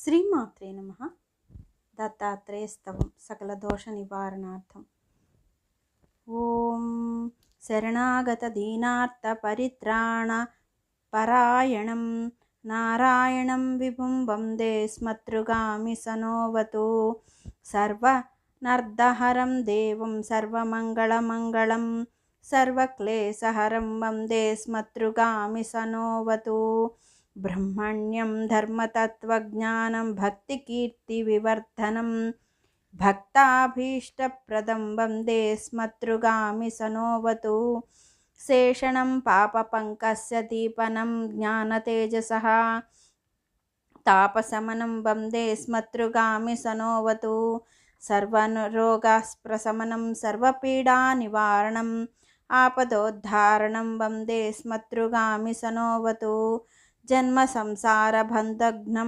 శ్రీమాత్రే నమః. దత్తాత్రేయస్తవం సకల దోష నివారణార్థం. ఓం శరణాగత దీనార్త పరిత్రాణ పరాయణం నారాయణం విభుం వందే స్మతృగామి సనోవతు. సర్వనర్దహరం దేవం సర్వమంగళమంగళం సర్వక్లేశహరం వందే స్మతృగామి సనోవతు. బ్రహ్మణ్యం ధర్మతత్వజ్ఞానం భక్తికీర్తివివర్ధనం భక్తాభీష్టప్రదం వందే స్మతృగామి సనోవతు. శేషణం పాపపంకస్య దీపనం జ్ఞానతేజసః తాపశమనం వందే స్మతృగామి సనోవతు. సర్వరోగప్రశమనం సర్వపీడానివారణం ఆపదోద్ధారణం వందే స్మతృగామి సనోవతు. జన్మ సంసార బంధఘ్నం